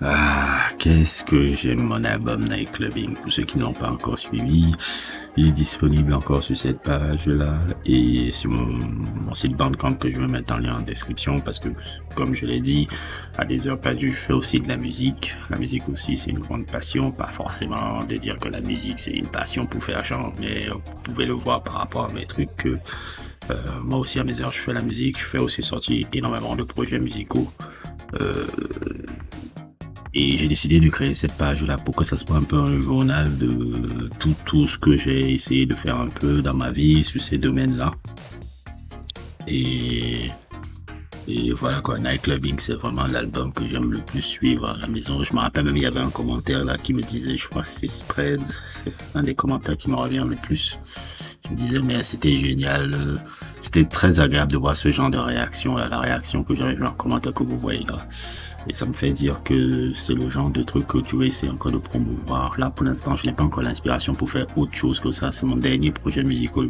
Ah, qu'est-ce que j'aime mon album Night Clubbing. Pour ceux qui n'ont pas encore suivi, il est disponible encore sur cette page-là et sur mon site Bandcamp que je vais mettre en lien en description parce que, comme je l'ai dit, à des heures perdues, je fais aussi de la musique. La musique aussi, c'est une grande passion. Pas forcément de dire que la musique, c'est une passion pour faire genre, mais vous pouvez le voir par rapport à mes trucs que moi aussi, à mes heures, je fais la musique. Je fais aussi sortir énormément de projets musicaux. Euh, et j'ai décidé de créer cette page-là pour que ça soit un peu un journal de tout ce que j'ai essayé de faire un peu dans ma vie sur ces domaines-là. Et, et voilà quoi, Night Clubbing, c'est vraiment l'album que j'aime le plus suivre à la maison. Je me rappelle même, il y avait un commentaire là qui me disait, je crois que c'est Spread, c'est un des commentaires qui me revient le plus, qui me disait, mais c'était génial, c'était très agréable de voir ce genre de réaction, là, la réaction que j'avais vu en commentaire que vous voyez là. Et ça me fait dire que c'est le genre de truc que tu vas essayer encore de promouvoir. Là, pour l'instant, je n'ai pas encore l'inspiration pour faire autre chose que ça. C'est mon dernier projet musical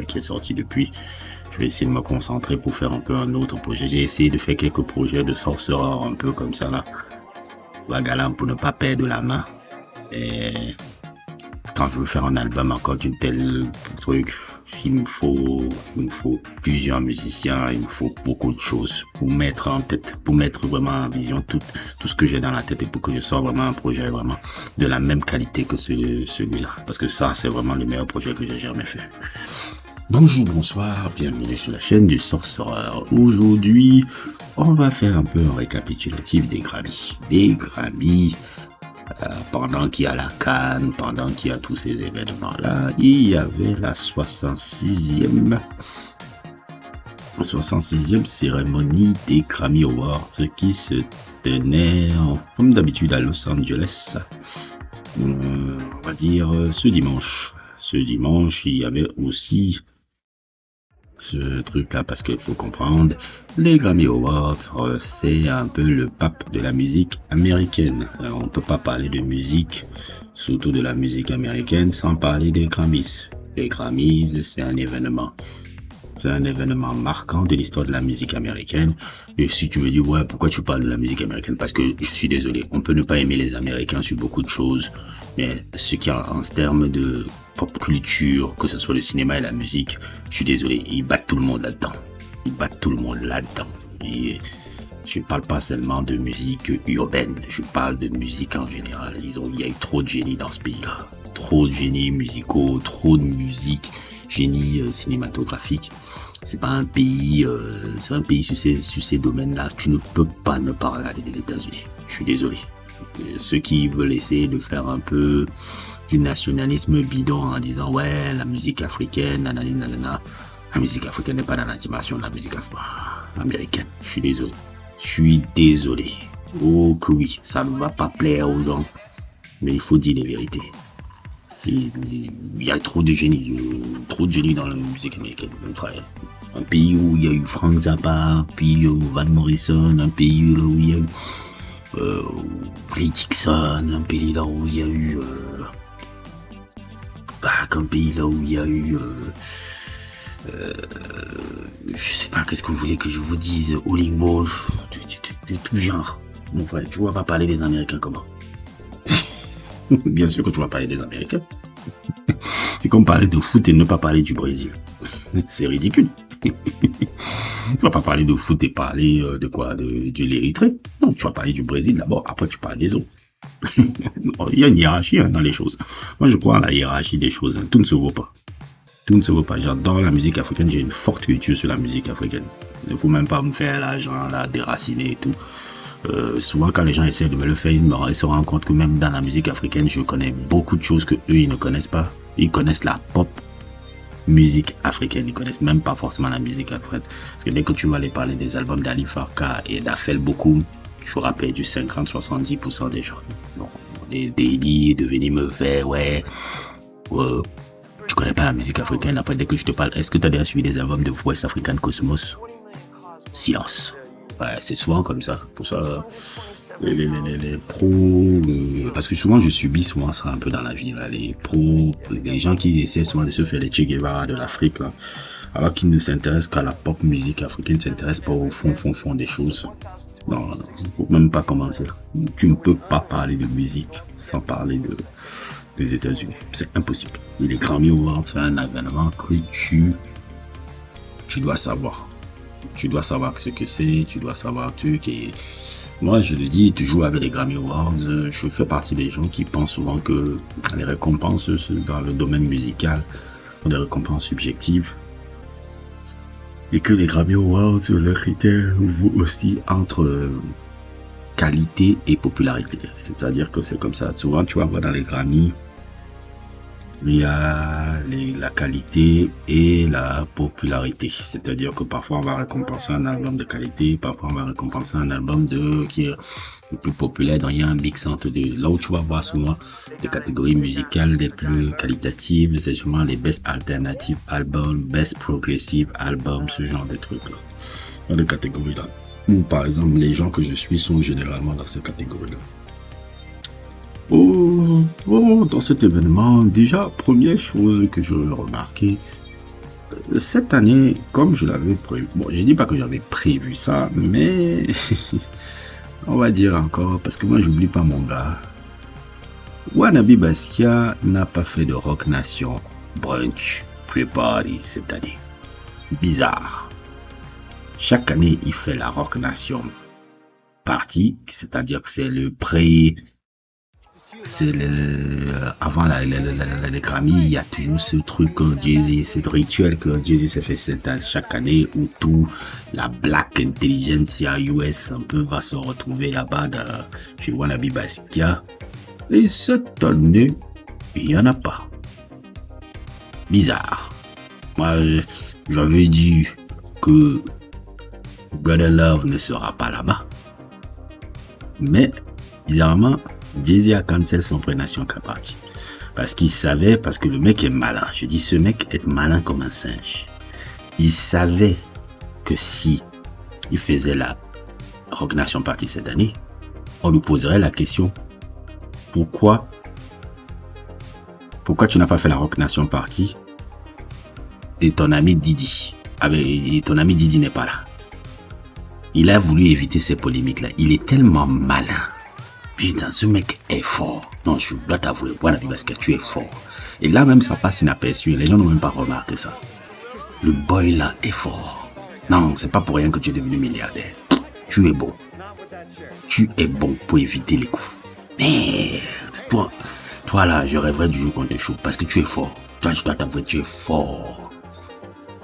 qui est sorti depuis. Je vais essayer de me concentrer pour faire un peu un autre projet. J'ai essayé de faire quelques projets de sorcerer un peu comme ça, là. Vagalam pour ne pas perdre la main. Et quand je veux faire un album encore d'une telle truc, il me faut plusieurs musiciens, il me faut beaucoup de choses pour mettre en tête, pour mettre vraiment en vision tout ce que j'ai dans la tête et pour que je sorte vraiment un projet vraiment de la même qualité que celui-là. Parce que ça, c'est vraiment le meilleur projet que j'ai jamais fait. Bonjour, bonsoir, bienvenue sur la chaîne du Sorcereur. Aujourd'hui, on va faire un peu un récapitulatif des Grammys. Des Grammys. Pendant qu'il y a la Cannes, pendant qu'il y a tous ces événements-là, il y avait la 66e cérémonie des Grammy Awards qui se tenait, comme d'habitude, à Los Angeles. On va dire ce dimanche. Ce dimanche, il y avait aussi ce truc-là parce qu'il faut comprendre, les Grammy Awards, c'est un peu le pape de la musique américaine. Alors, on peut pas parler de musique, surtout de la musique américaine, sans parler des Grammys. Les Grammys, c'est un événement. C'est un événement marquant de l'histoire de la musique américaine. Et si tu me dis, ouais, pourquoi tu parles de la musique américaine? Parce que je suis désolé, on peut ne pas aimer les Américains sur beaucoup de choses, mais ce qui a en termes de pop culture, que ce soit le cinéma et la musique, je suis désolé, ils battent tout le monde là-dedans. Ils battent tout le monde là-dedans. Et je parle pas seulement de musique urbaine, je parle de musique en général. Il y a eu trop de génies dans ce pays-là. Trop de génies musicaux, trop de musique, génie cinématographique. C'est pas un pays, c'est un pays sur ces domaines-là. Tu ne peux pas ne pas regarder les États-Unis. Je suis désolé. Ceux qui veulent essayer de faire un peu du nationalisme bidon en disant ouais, la musique africaine, nanana. La musique africaine n'est pas dans l'animation de la musique américaine. Je suis désolé. Je suis désolé. Oh que oui, ça ne va pas plaire aux gens. Mais il faut dire les vérités. Il y a trop de génies dans la musique américaine, mon frère. Un pays où il y a eu Frank Zappa, un pays où Van Morrison, un pays où il y a eu Ray Dixon, un pays là où il y a eu un pays là où il y a eu je sais pas, qu'est-ce que vous voulez que je vous dise, Howling Wolf, de tout genre. Mon frère, tu vas pas parler des Américains comment? Bien sûr que tu vas parler des Américains. C'est comme parler de foot et ne pas parler du Brésil. C'est ridicule. Tu vas pas parler de foot et parler de quoi? De l'Érythrée. Non, tu vas parler du Brésil d'abord, après tu parles des autres. Il y a une hiérarchie dans les choses. Moi, je crois à la hiérarchie des choses. Tout ne se vaut pas. Tout ne se vaut pas. J'adore la musique africaine. J'ai une forte culture sur la musique africaine. Il ne faut même pas me faire l'argent, la déraciner et tout. Souvent quand les gens essaient de me le faire, ils se rendent compte que même dans la musique africaine, je connais beaucoup de choses que eux ils ne connaissent pas. Ils connaissent la pop musique africaine, ils connaissent même pas forcément la musique africaine. Parce que dès que tu vas aller parler des albums d'Ali Farka et d'Afel Beaucoup, je rappelle du 50-70% des gens. Donc, des délits de venir me faire, ouais, tu connais pas la musique africaine. Après, dès que je te parle, est-ce que tu as déjà suivi des albums de West African Cosmos? Silence. Ouais, c'est souvent comme ça. Pour ça, les pros, parce que souvent je subis souvent ça un peu dans la vie, là, les pros, les gens qui essaient souvent de se faire les Che Guevara de l'Afrique, là, alors qu'ils ne s'intéressent qu'à la pop musique africaine, ne s'intéressent pas au fond des choses. Non, non, faut même pas commencer. Tu ne peux pas parler de musique sans parler des États-Unis. C'est impossible. Et les Grammy Awards, c'est un événement que tu dois savoir. Tu dois savoir ce que c'est, tu dois savoir truc. Et moi, je le dis toujours avec les Grammy Awards, je fais partie des gens qui pensent souvent que les récompenses dans le domaine musical sont des récompenses subjectives. Et que les Grammy Awards, le critère vaut aussi entre qualité et popularité. C'est-à-dire que c'est comme ça. Souvent, tu vas voir dans les Grammy, il y a la qualité et la popularité. C'est-à-dire que parfois, on va récompenser un album de qualité, parfois, on va récompenser un album qui est le plus populaire. Donc, il y a un mix entre deux. Là où tu vas voir souvent des catégories musicales les plus qualitatives, c'est souvent les best alternative albums, best progressive albums, ce genre de trucs-là. Dans les catégories-là. Ou par exemple, les gens que je suis sont généralement dans ces catégories-là. Dans cet événement, déjà, première chose que je remarqué, cette année, comme je l'avais prévu, bon, je dis pas que j'avais prévu ça, mais on va dire encore, parce que moi, j'oublie pas mon gars. Wannabe Basquiat n'a pas fait de Rock Nation brunch pre-party cette année. Bizarre. Chaque année, il fait la Rock Nation party, c'est-à-dire que c'est le avant les Grammy, il y a toujours ce truc ce rituel que Jay-Z s'est fait chaque année où tout la Black Intelligentsia US un peu va se retrouver là-bas chez Wannabe Basquiat. Et cette année, il n'y en a pas. Bizarre. Moi, j'avais dit que Brother Love ne sera pas là-bas. Mais, bizarrement, Jay-Z a cancel son Nation party. Parce qu'il savait, parce que le mec est malin. Je dis, ce mec est malin comme un singe. Il savait que si il faisait la Rock Nation party cette année, on lui poserait la question, pourquoi tu n'as pas fait la Rock Nation party et ton ami Didi? Ton ami Didi n'est pas là. Il a voulu éviter ces polémiques-là. Il est tellement malin. Putain, ce mec est fort. Non, je dois t'avouer, Wannabe Basquiat, tu es fort. Et là même, ça passe inaperçu. Les gens n'ont même pas remarqué ça. Le boy là est fort. Non, c'est pas pour rien que tu es devenu milliardaire. Tu es bon. Tu es bon pour éviter les coups. Merde. Toi là, je rêverais du jour qu'on te chope parce que tu es fort. Toi, je dois t'avouer, tu es fort.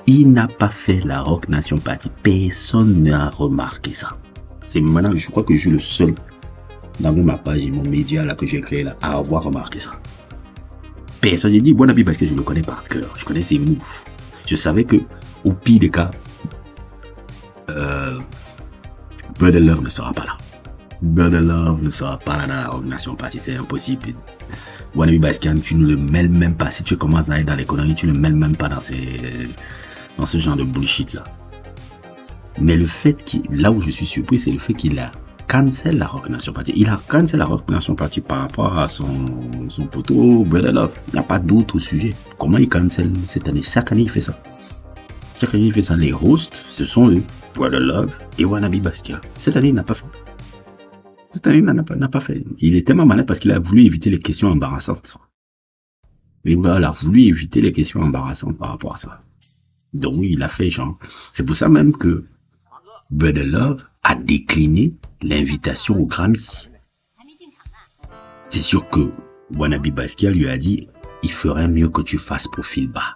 Il n'a pas fait la Rock Nation party. Personne n'a remarqué ça. C'est maintenant, je crois que je suis le seul dans ma page et mon média là que j'ai créé là à avoir remarqué ça. Personne. J'ai dit Wannabe parce que je le connais par cœur. Je connais ses moves. Je savais que au pire des cas, Brother Love ne sera pas là. Brother Love ne sera pas là dans la Rock Nation party. C'est impossible. Wannabe Basquiat, tu ne le mêles même pas. Si tu commences à aller dans les conneries, tu ne le mêles même pas dans ce genre de bullshit là. Mais le fait là où je suis surpris, c'est le fait qu'il a cancel la Rock Nation party. Il a cancel la Rock Nation party par rapport à son poteau Brother Love. Il n'y a pas d'autre sujet. Comment il cancel cette année? Chaque année il fait ça. Chaque année il fait ça. Les hosts, ce sont eux, Brother Love et Wannabe Basquiat. Cette année il n'a pas fait. Cette année il n'a pas fait. Il est tellement malin parce qu'il a voulu éviter les questions embarrassantes. Il a voulu éviter les questions embarrassantes par rapport à ça. Donc il a fait genre. C'est pour ça même que Brother Love a décliné l'invitation au Grammy. C'est sûr que Wannabe Basquiat lui a dit, il ferait mieux que tu fasses profil bas.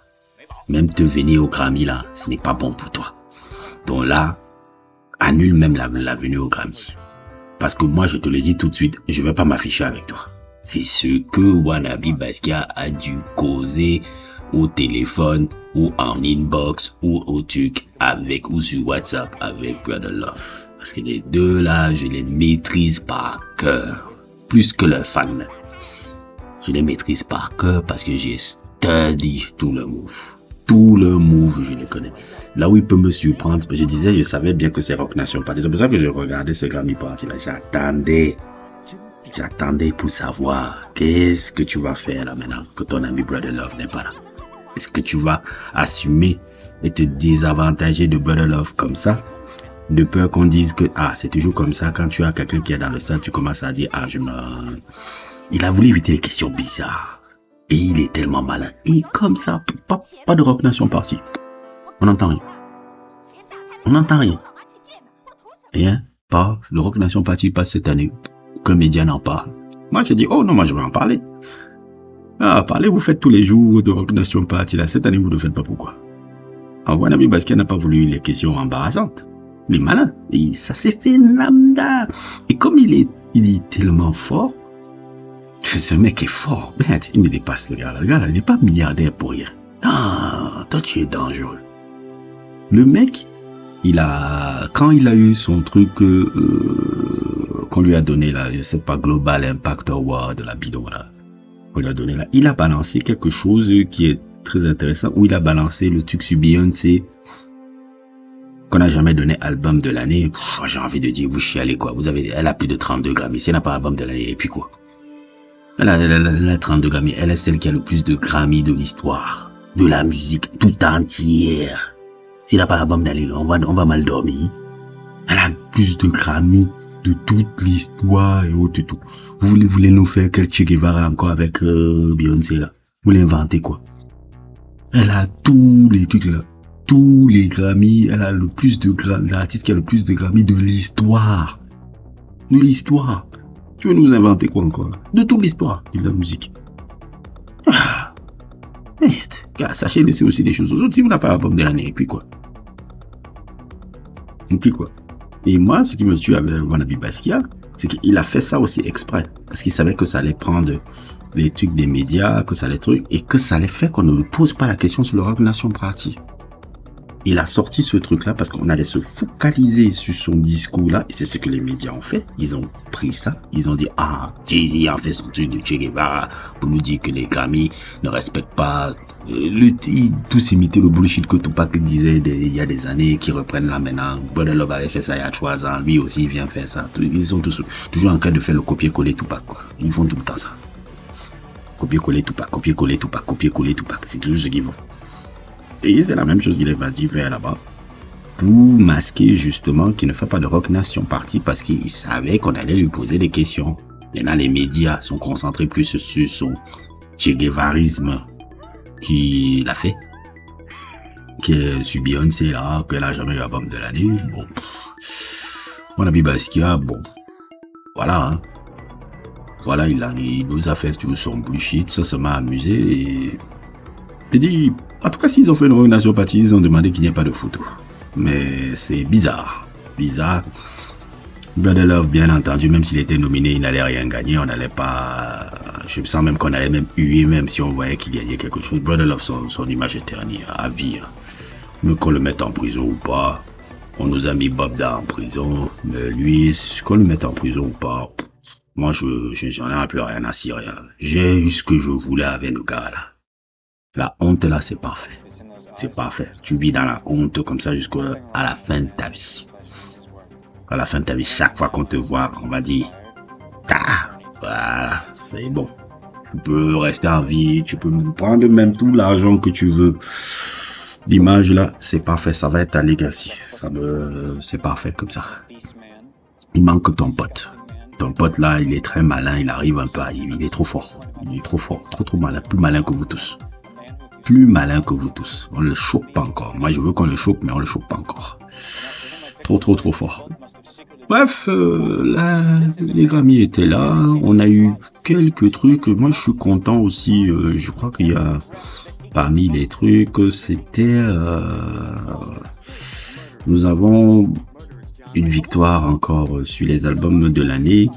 Même te venir au Grammy là, ce n'est pas bon pour toi. Donc là, annule même la venue au Grammy. Parce que moi, je te le dis tout de suite, je vais pas m'afficher avec toi. C'est ce que Wannabe Basquiat a dû causer au téléphone ou en inbox ou au truc avec ou sur WhatsApp avec Brother Love. Parce que les deux là, je les maîtrise par cœur. Plus que leurs fans. Je les maîtrise par cœur parce que j'ai study tout le move. Tout le move, je les connais. Là où il peut me surprendre, je savais bien que c'est Rock Nation party. C'est pour ça que je regardais ce Grammy party là. J'attendais pour savoir qu'est-ce que tu vas faire là maintenant que ton ami Brother Love n'est pas là. Est-ce que tu vas assumer et te désavantager de Brother Love comme ça? De peur qu'on dise que, c'est toujours comme ça, quand tu as quelqu'un qui est dans le salle, tu commences à dire, il a voulu éviter les questions bizarres. Et il est tellement malin. Et comme ça, pas de Rock Nation partie. On n'entend rien. On n'entend rien. Rien, pas. Le Rock Nation partie passe cette année. Qu'un média n'en parle. Moi, j'ai dit, oh non, moi, je vais en parler. Parlez, vous faites tous les jours de Rock Nation partie là. Cette année, vous ne le faites pas, pourquoi? Wannabe Basquiat n'a pas voulu les questions embarrassantes. Il est malin. Et ça s'est fait lambda. Et comme il est tellement fort, ce mec est fort. Ben, il me dépasse, le gars. Le gars, il n'est pas milliardaire pour rien. Toi, tu es dangereux. Le mec, quand il a eu son truc qu'on lui a donné là, je sais pas, Global Impact Award, la bidon là, on lui a donné là, il a balancé quelque chose qui est très intéressant, où il a balancé le truc sur Beyoncé qu'on n'a jamais donné album de l'année. J'ai envie de dire, vous chialez quoi. Elle a plus de 32 Grammy. Si elle n'a pas album de l'année, et puis quoi? Elle a 32 Grammy. Elle est celle qui a le plus de Grammy de l'histoire, de la musique tout entière. S'il n'a pas album de l'année, on va mal dormir. Elle a plus de Grammy de toute l'histoire et autres et tout. Vous voulez nous faire quel Che Guevara encore avec Beyoncé là? Vous l'inventez quoi? Elle a tous les trucs là. Tous les Grammy, elle a le plus de Grammy, l'artiste qui a le plus de Grammy de l'histoire. De l'histoire. Tu veux nous inventer quoi encore? De toute l'histoire de la musique. Sachez laisser aussi des choses aux autres. Si vous n'avez pas album de l'année, et puis quoi? Et moi, ce qui me tue avec Wannabe Basquiat, c'est qu'il a fait ça aussi exprès. Parce qu'il savait que ça allait prendre les trucs des médias, que ça allait truc, et que ça allait faire qu'on ne lui pose pas la question sur le Rock Nation Party. Il a sorti ce truc-là parce qu'on allait se focaliser sur son discours-là. Et c'est ce que les médias ont fait. Ils ont pris ça. Ils ont dit, Jay-Z a fait son truc de Che Guevara pour nous dire que les Grammy ne respectent pas. Tous imiter le bullshit que Tupac disait il y a des années, qui reprennent là maintenant. Brother Love avait fait ça il y a 3 ans. Lui aussi, il vient faire ça. Ils sont toujours en train de faire le copier-coller Tupac, quoi. Ils font tout le temps ça. Copier-coller Tupac, copier-coller Tupac, copier-coller Tupac. C'est toujours ce qu'ils font. Et c'est la même chose qu'il va dire vers là-bas pour masquer justement qu'il ne fait pas de Rock Nation Party parce qu'il savait qu'on allait lui poser des questions. Maintenant, les médias sont concentrés plus sur son Che Guevarisme qu'il a fait, qui est sur Beyoncé là, qu'elle n'a jamais eu album de l'année. Bon, Wannabe Basquiat, bon, voilà, voilà, il nous a fait tout son bullshit, ça m'a amusé et j'ai dit, en tout cas, s'ils ont fait une Rock Nation Party, ils ont demandé qu'il n'y ait pas de photo. Mais c'est bizarre. Brother Love, bien entendu, même s'il était nominé, il n'allait rien gagner. On n'allait pas. Je sens même qu'on allait même huer, même si on voyait qu'il gagnait quelque chose. Brother Love, son image est ternie à vie. Nous, qu'on le mette en prison ou pas. On nous a mis Bob Da en prison. Mais lui, qu'on le mette en prison ou pas. Moi, j'en ai plus rien à cirer. J'ai eu ce que je voulais avec le gars là. La honte là, c'est parfait. C'est parfait. Tu vis dans la honte comme ça jusqu'à la fin de ta vie. À la fin de ta vie, chaque fois qu'on te voit, on va dire, voilà, c'est bon. Tu peux rester en vie, tu peux prendre même tout l'argent que tu veux. L'image là, c'est parfait. Ça va être ta legacy. C'est parfait comme ça. Il manque ton pote. Ton pote là, il est très malin. Il arrive un peu il est trop fort. Il est trop fort. Trop malin. Plus malin que vous tous. Plus malin que vous tous. On ne le choque pas encore. Moi, je veux qu'on le choque, mais on ne le choque pas encore. Trop fort. Bref, là, les Grammy étaient là. On a eu quelques trucs. Moi, je suis content aussi. Je crois qu'il y a parmi les trucs, c'était... nous avons une victoire encore sur les albums de l'année.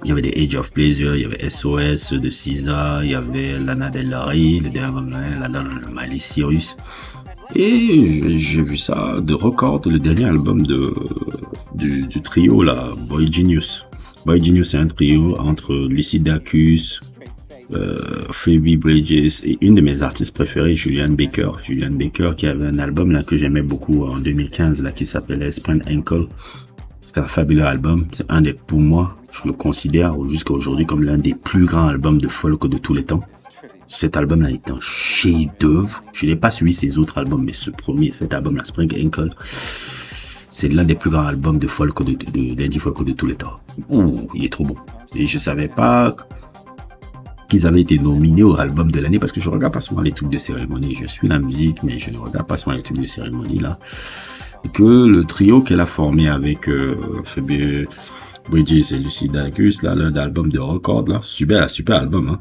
Il y avait des Age of Pleasure, il y avait SOS de SZA, il y avait Lana Del Rey, le dernier, Miley Cyrus. Et j'ai vu ça de Record, le dernier album du trio là, Boy Genius. Boy Genius, c'est un trio entre Lucy Dacus, Phoebe Bridges et une de mes artistes préférées, Julian Baker. Julian Baker qui avait un album là que j'aimais beaucoup en 2015 là qui s'appelait Sprained Ankle. C'est un fabuleux album. C'est un des, pour moi, je le considère jusqu'à aujourd'hui comme l'un des plus grands albums de folk de tous les temps. Cet album-là est un chef-d'œuvre. Je n'ai pas suivi ses autres albums, mais cet album-là, Sprained Ankle, c'est l'un des plus grands albums de folk d'indie folk de tous les temps. Ouh, il est trop bon. Et je savais pas qu'ils avaient été nominés au album de l'année parce que je regarde pas souvent les trucs de cérémonie. Je suis la musique, mais je ne regarde pas souvent les trucs de cérémonie là. Et que le trio qu'elle a formé avec Bridges et Lucy Dacus, là, l'album de Record, là, super album, hein,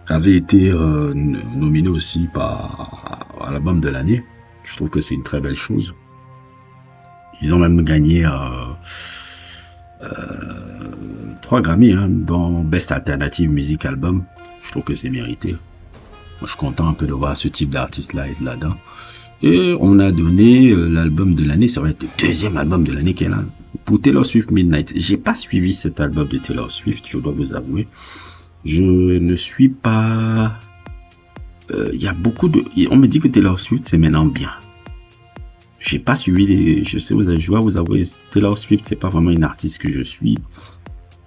avait été nominé aussi à l'album de l'année. Je trouve que c'est une très belle chose. Ils ont même gagné 3 Grammy, hein, dans Best Alternative Music Album. Je trouve que c'est mérité. Moi, je suis content un peu de voir ce type d'artiste là être là-dedans. Et on a donné l'album de l'année, ça va être le deuxième album de l'année qu'elle a. Pour Taylor Swift Midnight, j'ai pas suivi cet album de Taylor Swift, je dois vous avouer. Je ne suis pas... Il y a beaucoup de... On me dit que Taylor Swift, c'est maintenant bien. J'ai pas suivi je dois vous avouer, Taylor Swift, c'est pas vraiment une artiste que je suis.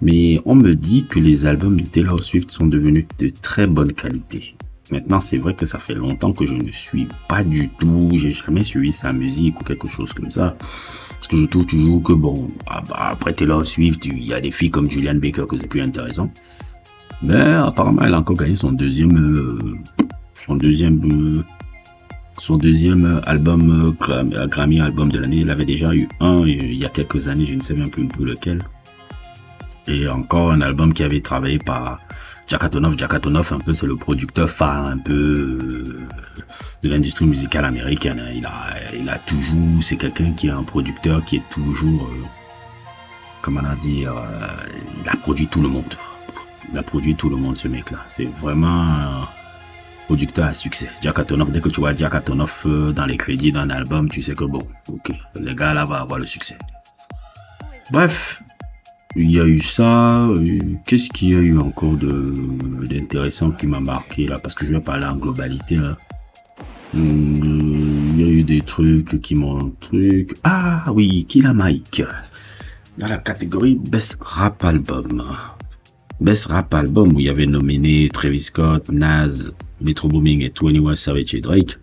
Mais on me dit que les albums de Taylor Swift sont devenus de très bonne qualité. Maintenant, c'est vrai que ça fait longtemps que je ne suis pas du tout, j'ai jamais suivi sa musique ou quelque chose comme ça. Parce que je trouve toujours que bon, après Taylor Swift, il y a des filles comme Julian Baker que c'est plus intéressant. Mais apparemment, elle a encore gagné son deuxième album, Grammy album de l'année. Elle avait déjà eu un il y a quelques années, je ne sais même plus pour lequel. Et encore un album qui avait travaillé par Jack Antonoff. Jack Antonoff, un peu, c'est le producteur phare un peu de l'industrie musicale américaine. Il a toujours, c'est quelqu'un qui est un producteur qui est toujours, comment on a dit, il a produit tout le monde. Il a produit tout le monde, ce mec-là. C'est vraiment un producteur à succès. Jack Antonoff, dès que tu vois Jack Antonoff dans les crédits d'un album, tu sais que bon, ok, le gars là va avoir le succès. Bref. Il y a eu ça. Qu'est-ce qu'il y a eu encore d'intéressant qui m'a marqué là? Parce que je vais parler en globalité là. Il y a eu des trucs qui m'ont... Ah oui, Killer Mike. Dans la catégorie Best Rap Album. Best Rap Album où il y avait nominé Travis Scott, Nas, Metro Boomin et 21 Savage et Drake.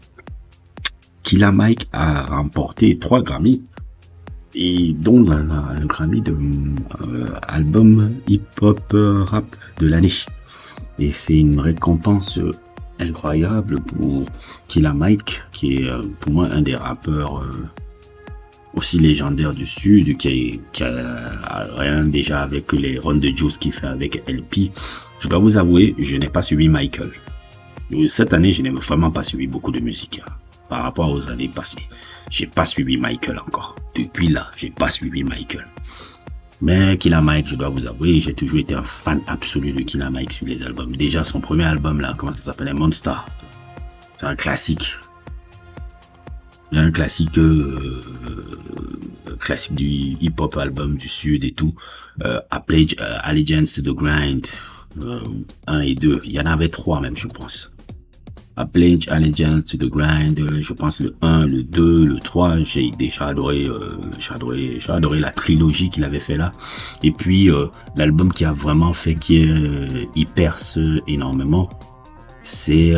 Killer Mike a remporté 3 Grammy. Et dont le Grammy de album hip-hop rap de l'année. Et c'est une récompense incroyable pour Killer Mike, qui est pour moi un des rappeurs aussi légendaires du Sud, qui a rien déjà avec les runs de Juice qu'il fait avec LP. Je dois vous avouer, je n'ai pas suivi Michael. Cette année, je n'ai vraiment pas suivi beaucoup de musique. Par rapport aux années passées. J'ai pas suivi Michael encore. Depuis là, j'ai pas suivi Michael. Mais Killer Mike, je dois vous avouer, j'ai toujours été un fan absolu de Killer Mike sur les albums. Déjà, son premier album là, comment ça s'appelait? Monster. C'est un classique. Un classique, classique du hip-hop album du Sud et tout. Allegiance to the Grind. 1 et 2. Il y en avait 3 même, je pense. A Pledge Allegiance to the Grind, je pense le 1, le 2, le 3, j'ai déjà adoré, j'ai adoré la trilogie qu'il avait fait là. Et puis l'album qui a vraiment fait qu'il perce énormément, c'est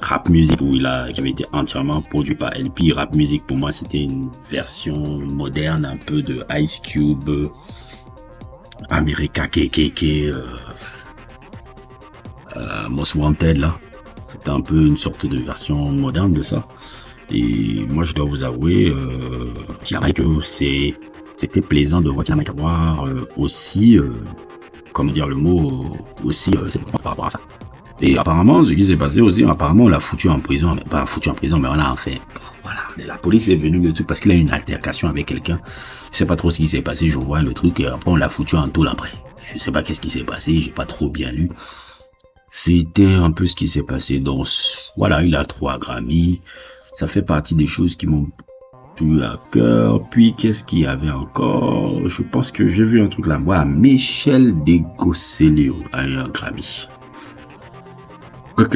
Rap Music qui avait été entièrement produit par LP. Rap Music pour moi c'était une version moderne un peu de Ice Cube, America KKK, Most Wanted là. C'était un peu une sorte de version moderne de ça. Et moi, je dois vous avouer, c'était plaisant de voir Killer Mike avoir aussi, comment dire le mot, aussi, c'est par rapport à ça. Et apparemment, ce qui s'est passé aussi, apparemment, on l'a foutu en prison, mais pas foutu en prison, mais on l'a fait. Voilà, la police est venue le truc parce qu'il a eu une altercation avec quelqu'un. Je sais pas trop ce qui s'est passé, je vois le truc, et après on l'a foutu en tôle après. Je sais pas qu'est-ce qui s'est passé, j'ai pas trop bien lu. C'était un peu ce qui s'est passé. Donc voilà, il a 3 Grammy. Ça fait partie des choses qui m'ont tenu à cœur. Puis qu'est-ce qu'il y avait encore? Je pense que j'ai vu un truc là. Voilà, Michel Desgoselio a eu un Grammy.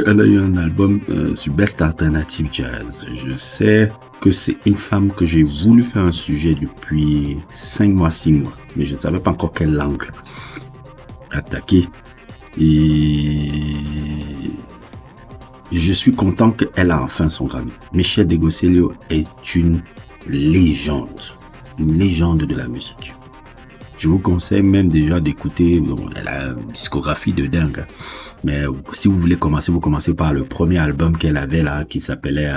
Elle a eu un album sur Best Alternative Jazz. Je sais que c'est une femme que j'ai voulu faire un sujet depuis 5 mois, 6 mois. Mais je ne savais pas encore quel angle attaquer. Et je suis content qu'elle a enfin son Grammy. Michel Desgoselio est une légende. Une légende de la musique. Je vous conseille même déjà d'écouter, bon, elle a une discographie de dingue, hein. Mais si vous voulez commencer, vous commencez par le premier album qu'elle avait là, qui s'appelait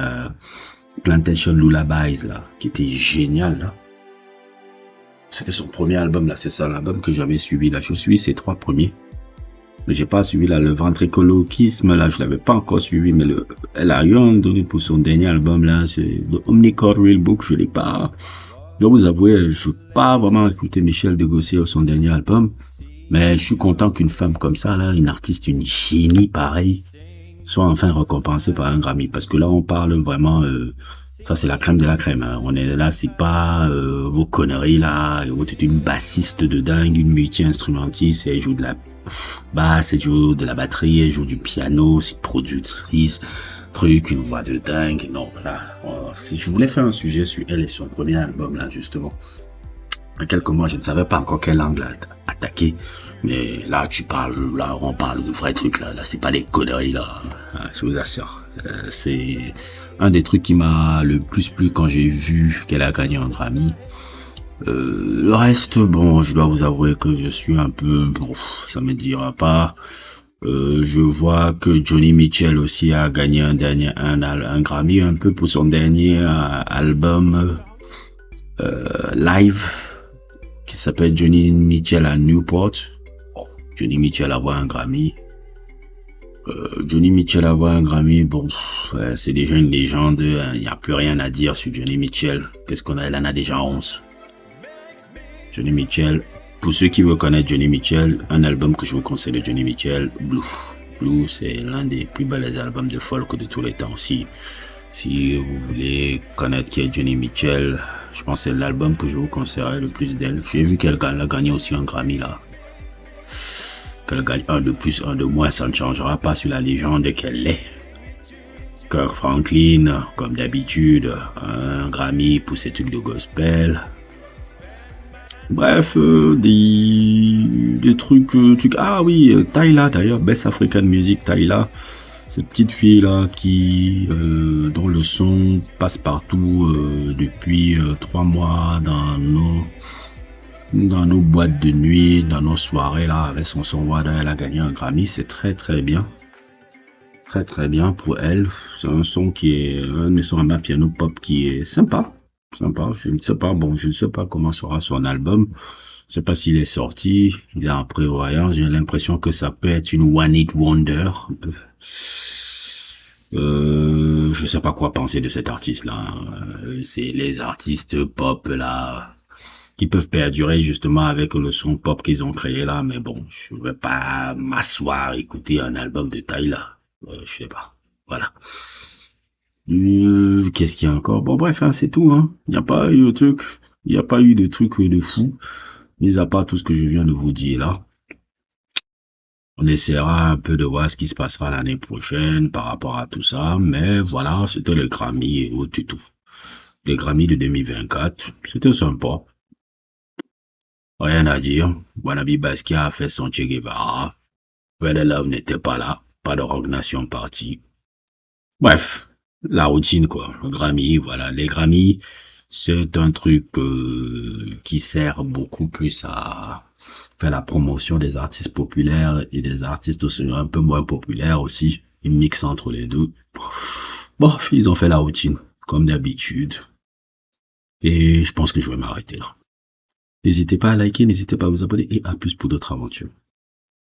Plantation Lullabies, là, qui était génial, là. C'était son premier album, là, c'est ça l'album que j'avais suivi, là. Je suis ses 3 premiers. Mais j'ai pas suivi, là, le ventriloquisme, là, je l'avais pas encore suivi, mais elle a eu un donné pour son dernier album, là, c'est le Omnicord Real Book, je l'ai pas. Je dois vous avouer, je n'ai pas vraiment écouté Michel Degossier son dernier album, mais je suis content qu'une femme comme ça, là, une artiste, une génie pareille, soit enfin récompensée par un Grammy. Parce que là, on parle vraiment, ça c'est la crème de la crème, hein. On est là, c'est pas vos conneries là. Vous êtes une bassiste de dingue, une multi-instrumentiste, et elle joue de la basse, elle joue de la batterie, elle joue du piano, c'est productrice. Truc, une voix de dingue. Non, là, si je voulais faire un sujet sur elle et son premier album, là, justement. En quelques mois, je ne savais pas encore quel angle attaquer. Mais là, on parle de vrais trucs, là. Là, c'est pas des conneries, là. Je vous assure. C'est un des trucs qui m'a le plus plu quand j'ai vu qu'elle a gagné un Grammy. Le reste, bon, je dois vous avouer que je suis un peu, bon, ça me dira pas. Je vois que Johnny Mitchell aussi a gagné un Grammy un peu pour son dernier album live qui s'appelle Johnny Mitchell à Newport. Oh, Johnny Mitchell avoir un Grammy. Johnny Mitchell avoir un Grammy, bon, c'est déjà une légende. Il n'y a plus rien à dire sur Johnny Mitchell. Qu'est-ce qu'on a? Elle en a déjà 11. Johnny Mitchell. Pour ceux qui veulent connaître Johnny Mitchell, un album que je vous conseille de Johnny Mitchell, Blue. Blue, c'est l'un des plus bels albums de folk de tous les temps aussi. Si vous voulez connaître qui est Johnny Mitchell, je pense que c'est l'album que je vous conseillerais le plus d'elle. J'ai vu qu'elle a gagné aussi un Grammy là. Qu'elle gagne un de plus, un de moins, ça ne changera pas sur la légende qu'elle est. Kirk Franklin, comme d'habitude, un Grammy pour ses trucs de gospel. Bref, des trucs, ah oui, Tyla d'ailleurs, Best African Music, Tyla, cette petite fille là qui, dont le son passe partout depuis 3 mois dans nos boîtes de nuit, dans nos soirées là, avec son son, voilà, elle a gagné un Grammy, c'est très très bien pour elle. C'est un son qui est un son à piano pop qui est sympa. Je ne sais pas, bon, je ne sais pas comment sera son album. Je sais pas s'il est sorti, il est en prévoyance. J'ai l'impression que ça peut être une one hit wonder. Je sais pas quoi penser de cet artiste-là. C'est les artistes pop là qui peuvent perdurer justement avec le son pop qu'ils ont créé là. Mais bon, je vais pas m'asseoir écouter un album de Tyla. Je sais pas. Voilà. Qu'est-ce qu'il y a encore? Bon, bref, hein, c'est tout, hein. Il n'y a pas eu de truc. Il n'y a pas eu de truc de fou. Mis à part tout ce que je viens de vous dire là. On essaiera un peu de voir ce qui se passera l'année prochaine par rapport à tout ça. Mais voilà, c'était le Grammy et autres et tout. Le Grammy de 2024. C'était sympa. Rien à dire. Wannabe Basquiat a fait son Che Guevara. Where the Love n'était pas là. Pas de Rock Nation partie. Bref. La routine quoi, le Grammy, voilà, les Grammy, c'est un truc qui sert beaucoup plus à faire la promotion des artistes populaires et des artistes aussi un peu moins populaires aussi, ils mixent entre les deux. Bon, ils ont fait la routine, comme d'habitude, et je pense que je vais m'arrêter là. N'hésitez pas à liker, n'hésitez pas à vous abonner, et à plus pour d'autres aventures.